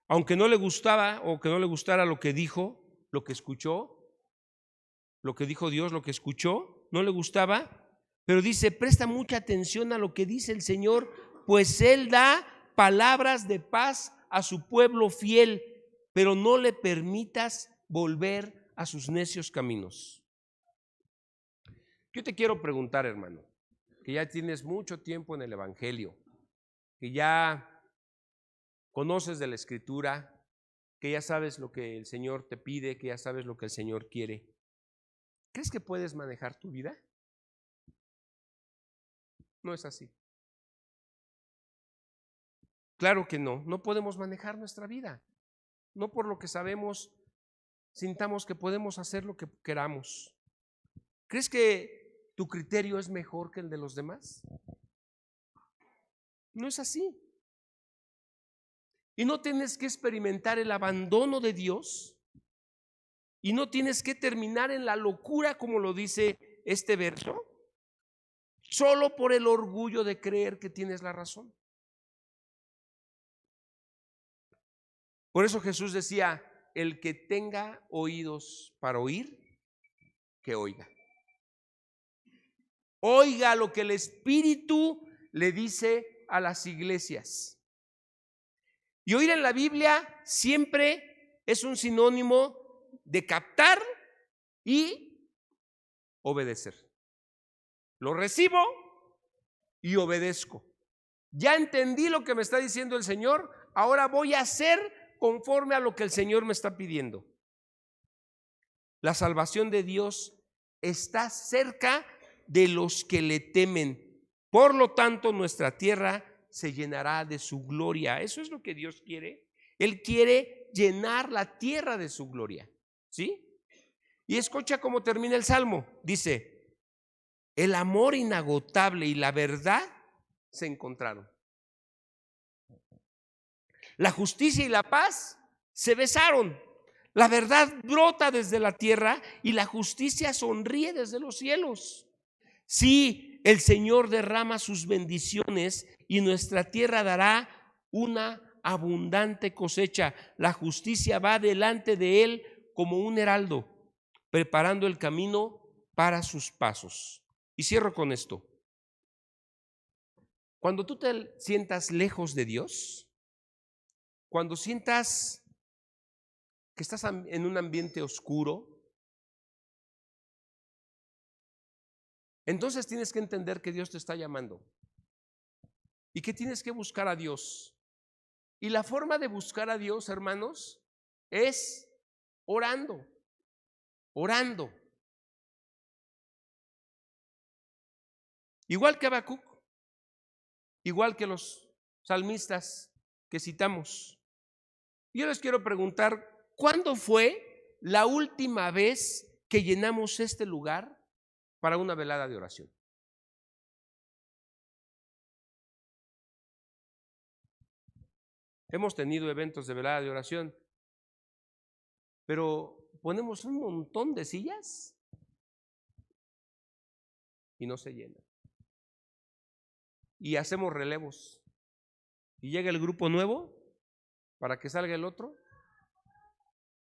Aunque no le gustaba o que no le gustara lo que dijo, lo que escuchó, lo que dijo Dios, lo que escuchó, no le gustaba, pero dice, presta mucha atención a lo que dice el Señor, pues Él da palabras de paz a su pueblo fiel, pero no le permitas volver a sus necios caminos. Yo te quiero preguntar, hermano, que ya tienes mucho tiempo en el Evangelio, que ya conoces de la Escritura, que ya sabes lo que el Señor te pide, que ya sabes lo que el Señor quiere. ¿Crees que puedes manejar tu vida? No es así. Claro que no, no podemos manejar nuestra vida. No por lo que sabemos, sintamos que podemos hacer lo que queramos. ¿Crees que tu criterio es mejor que el de los demás? No es así. Y no tienes que experimentar el abandono de Dios y no tienes que terminar en la locura, como lo dice este verso, solo por el orgullo de creer que tienes la razón. Por eso Jesús decía, el que tenga oídos para oír, que oiga. Oiga lo que el Espíritu le dice a las iglesias. Y oír en la Biblia siempre es un sinónimo de captar y obedecer. Lo recibo y obedezco. Ya entendí lo que me está diciendo el Señor, ahora voy a hacer conforme a lo que el Señor me está pidiendo. La salvación de Dios está cerca de los que le temen. Por lo tanto, nuestra tierra se llenará de su gloria. Eso es lo que Dios quiere. Él quiere llenar la tierra de su gloria. ¿Sí? Y escucha cómo termina el Salmo. Dice, el amor inagotable y la verdad se encontraron. La justicia y la paz se besaron. La verdad brota desde la tierra y la justicia sonríe desde los cielos. Sí, el Señor derrama sus bendiciones y nuestra tierra dará una abundante cosecha. La justicia va delante de él como un heraldo, preparando el camino para sus pasos. Y cierro con esto. Cuando tú te sientas lejos de Dios, cuando sientas que estás en un ambiente oscuro, entonces tienes que entender que Dios te está llamando y que tienes que buscar a Dios. Y la forma de buscar a Dios, hermanos, es orando, orando. Igual que Habacuc, igual que los salmistas que citamos. Yo les quiero preguntar, ¿cuándo fue la última vez que llenamos este lugar para una velada de oración? Hemos tenido eventos de velada de oración, pero ponemos un montón de sillas y no se llena. Y hacemos relevos. Y llega el grupo nuevo para que salga el otro.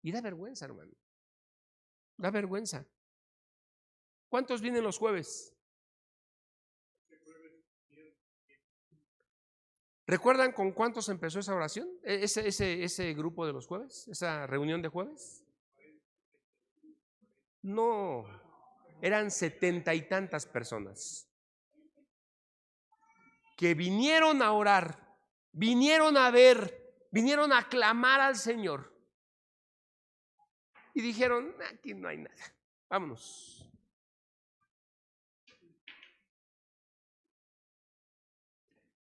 Y da vergüenza, hermano. Da vergüenza. ¿Cuántos vienen los jueves? ¿Recuerdan con cuántos empezó esa oración? Ese grupo de los jueves, esa reunión de jueves. No, eran 70 y tantas personas que vinieron a orar, vinieron a ver, vinieron a clamar al Señor y dijeron, aquí no hay nada, vámonos.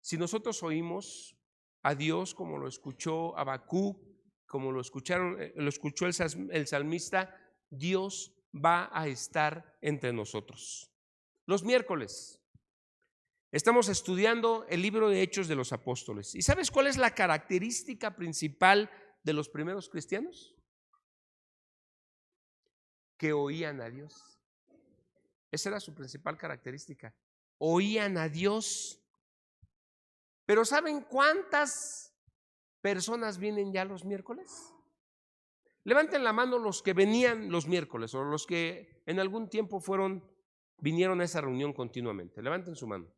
Si nosotros oímos a Dios como lo escuchó Habacuc, como lo escuchó el salmista, Dios va a estar entre nosotros. Los miércoles estamos estudiando el libro de Hechos de los Apóstoles. ¿Y sabes cuál es la característica principal de los primeros cristianos? Que oían a Dios. Esa era su principal característica. Oían a Dios. Pero ¿saben cuántas personas vienen ya los miércoles? Levanten la mano los que venían los miércoles o los que en algún tiempo vinieron a esa reunión continuamente. Levanten su mano.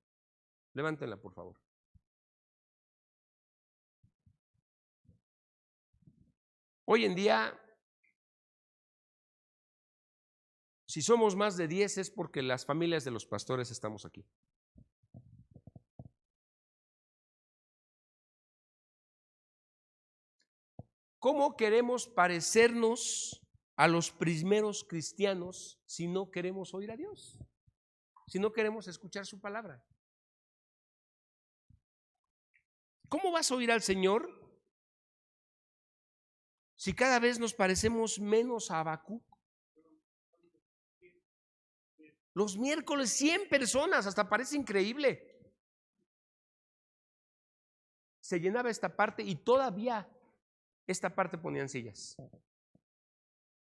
Levántenla, por favor. Hoy en día, Si somos más de 10 es porque las familias de los pastores estamos aquí. ¿Cómo queremos parecernos a los primeros cristianos si no queremos oír a Dios? Si no queremos escuchar su palabra. ¿Cómo vas a oír al Señor si cada vez nos parecemos menos a Habacuc? Los miércoles 100 personas, hasta parece increíble. Se llenaba esta parte y todavía esta parte ponían sillas.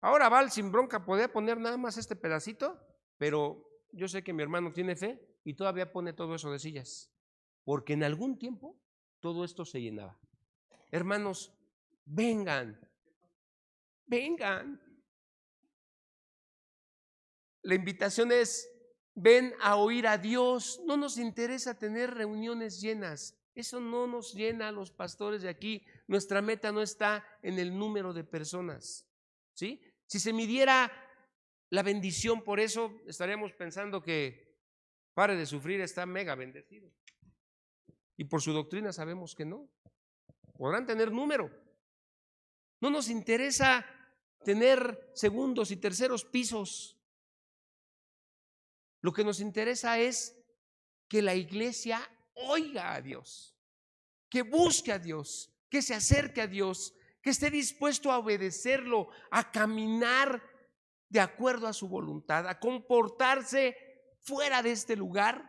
Ahora Val sin bronca podía poner nada más este pedacito, pero yo sé que mi hermano tiene fe y todavía pone todo eso de sillas, porque en algún tiempo todo esto se llenaba. Hermanos, vengan. La invitación es: ven a oír a Dios. No nos interesa tener reuniones llenas. Eso no nos llena a los pastores de aquí. Nuestra meta no está en el número de personas, ¿sí? Si se midiera la bendición por eso, estaríamos pensando que Pare de Sufrir está mega bendecido. Y por su doctrina sabemos que no. Podrán tener número. No nos interesa tener segundos y terceros pisos. Lo que nos interesa es que la iglesia oiga a Dios, que busque a Dios, que se acerque a Dios, que esté dispuesto a obedecerlo, a caminar de acuerdo a su voluntad, a comportarse fuera de este lugar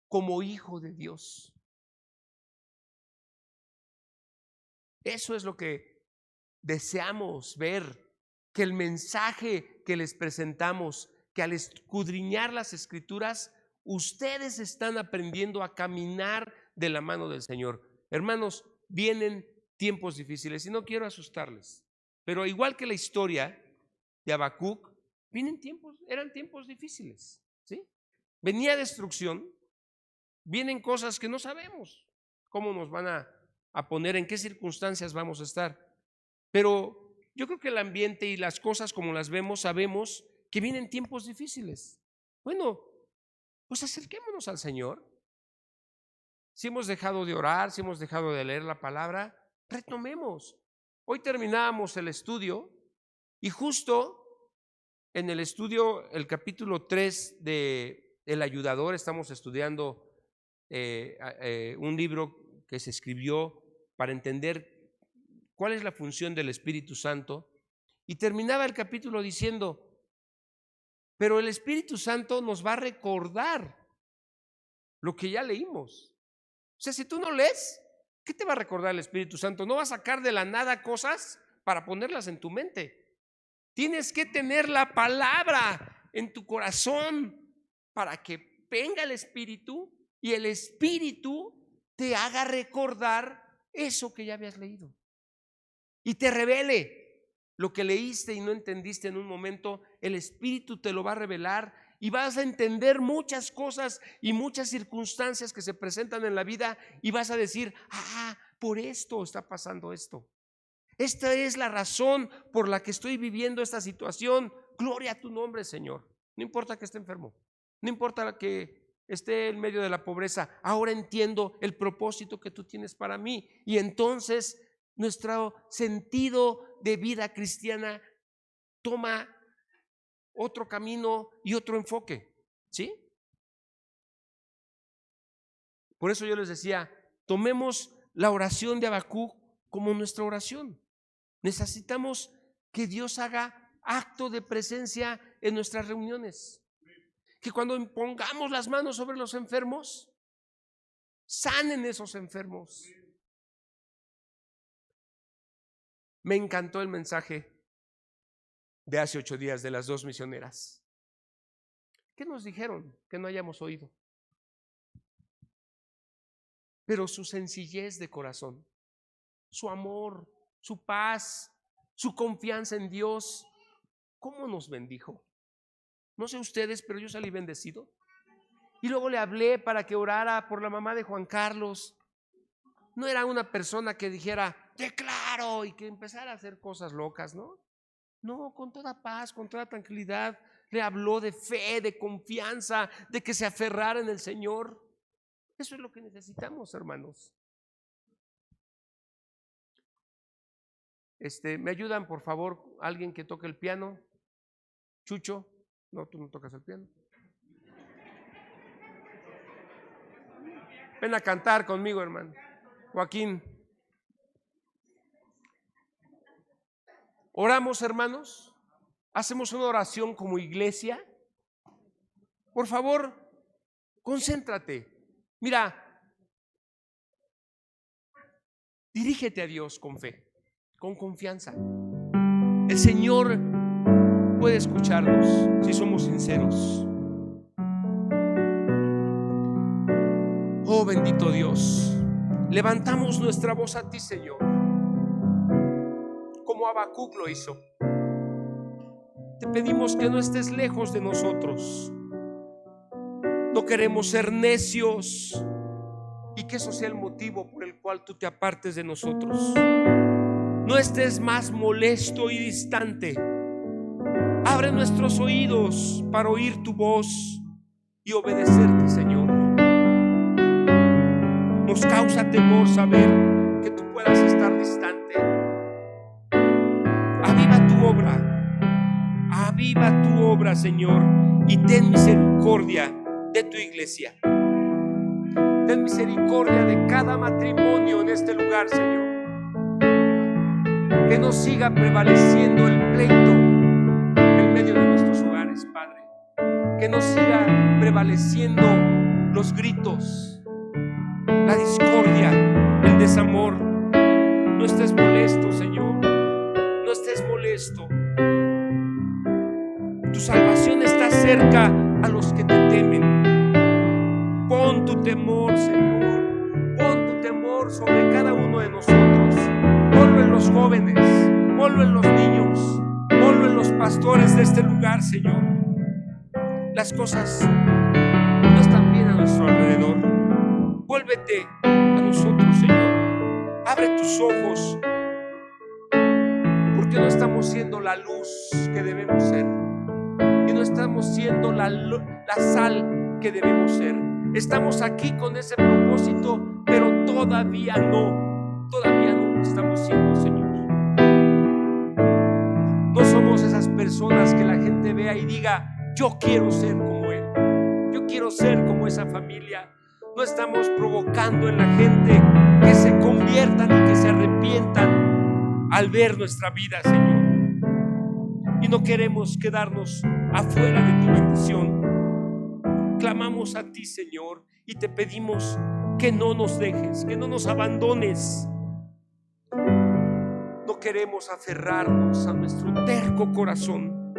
como hijo de Dios. Eso es lo que deseamos ver, que el mensaje que les presentamos, que al escudriñar las escrituras, ustedes están aprendiendo a caminar de la mano del Señor. Hermanos, vienen tiempos difíciles y no quiero asustarles, pero igual que la historia de Habacuc, eran tiempos difíciles, ¿sí? Venía destrucción, vienen cosas que no sabemos cómo nos van a poner, en qué circunstancias vamos a estar, pero yo creo que el ambiente y las cosas como las vemos, sabemos que vienen tiempos difíciles. Bueno, pues acerquémonos al Señor. Si hemos dejado de orar, si hemos dejado de leer la palabra, retomemos. Hoy terminábamos el estudio y justo en el estudio, el capítulo 3 de El Ayudador, estamos estudiando un libro que se escribió para entender cuál es la función del Espíritu Santo, y terminaba el capítulo diciendo: pero el Espíritu Santo nos va a recordar lo que ya leímos. O sea, si tú no lees, ¿qué te va a recordar el Espíritu Santo? No va a sacar de la nada cosas para ponerlas en tu mente. Tienes que tener la palabra en tu corazón para que venga el Espíritu y el Espíritu te haga recordar eso que ya habías leído y te revele lo que leíste y no entendiste en un momento. El Espíritu te lo va a revelar y vas a entender muchas cosas y muchas circunstancias que se presentan en la vida y vas a decir: por esto está pasando esto. Esta es la razón por la que estoy viviendo esta situación. Gloria a tu nombre, Señor. No importa que esté enfermo, no importa que esté en medio de la pobreza, ahora entiendo el propósito que tú tienes para mí. Y entonces nuestro sentido de vida cristiana toma otro camino y otro enfoque, ¿sí? Por eso yo les decía, tomemos la oración de Habacuc como nuestra oración. Necesitamos que Dios haga acto de presencia en nuestras reuniones, que cuando pongamos las manos sobre los enfermos, sanen esos enfermos. Me encantó el mensaje de hace 8 días de las 2 misioneras. ¿Qué nos dijeron que no hayamos oído? Pero su sencillez de corazón, su amor, su paz, su confianza en Dios, ¿cómo nos bendijo? No sé ustedes, pero yo salí bendecido. Y luego le hablé para que orara por la mamá de Juan Carlos. No era una persona que dijera: declaro, y que empezara a hacer cosas locas, ¿no? No, con toda paz, con toda tranquilidad. Le habló de fe, de confianza, de que se aferrara en el Señor. Eso es lo que necesitamos, hermanos. ¿Me ayudan, por favor, alguien que toque el piano? Chucho. No, tú no tocas el piano. Ven a cantar conmigo, hermano. Joaquín. Oramos, hermanos. Hacemos una oración como iglesia. Por favor, concéntrate. Mira, dirígete a Dios con fe, con confianza. El Señor puede escucharnos si somos sinceros. Oh bendito Dios, levantamos nuestra voz a ti, Señor, como Habacuc lo hizo. Te pedimos que no estés lejos de nosotros. No queremos ser necios y que eso sea el motivo por el cual tú te apartes de nosotros. No estés más molesto y distante. Abre nuestros oídos para oír tu voz y obedecerte, Señor. Nos causa temor saber que tú puedas estar distante. Aviva tu obra. Aviva tu obra, Señor, y ten misericordia de tu iglesia. Ten misericordia de cada matrimonio en este lugar, Señor. Que no siga prevaleciendo el pleito en medio de nuestros hogares, Padre. Que no siga prevaleciendo los gritos, la discordia, el desamor. No estés molesto, Señor. No estés molesto. Tu salvación está cerca a los que te temen. Pon tu temor, Señor. Pon tu temor sobre cada uno de nosotros. Ponlo en los jóvenes, ponlo en los niños, ponlo en los pastores de este lugar, Señor. Las cosas no están bien a nuestro alrededor. Vuélvete a nosotros, Señor. Abre tus ojos, porque no estamos siendo la luz que debemos ser y no estamos siendo la sal que debemos ser. Estamos aquí con ese propósito, pero todavía no estamos siendo, Señor. No somos esas personas que la gente vea y diga: yo quiero ser como él, yo quiero ser como esa familia. No estamos provocando en la gente que se conviertan y que se arrepientan al ver nuestra vida, Señor. Y no queremos quedarnos afuera de tu bendición. Clamamos a ti, Señor, y te pedimos que no nos dejes, que no nos abandones. No queremos aferrarnos a nuestro terco corazón,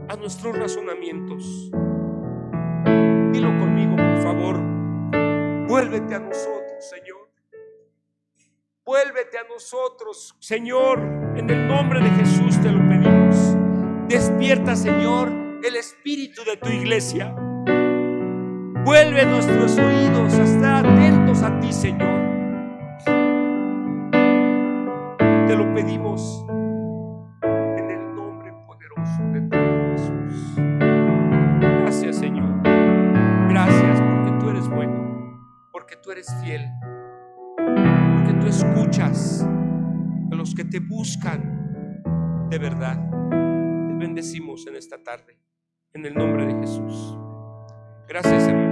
a nuestros razonamientos. Dilo conmigo, por favor. Vuélvete a nosotros, Señor. Vuélvete a nosotros, Señor. En el nombre de Jesús te lo pedimos. Despierta, Señor, el espíritu de tu iglesia. Vuelve nuestros oídos a estar atentos a ti, Señor. Te lo pedimos en el nombre poderoso de tu Hijo Jesús. Gracias, Señor. Gracias porque tú eres bueno, porque tú eres fiel, porque tú escuchas a los que te buscan de verdad. Te bendecimos en esta tarde, en el nombre de Jesús. Gracias, hermano.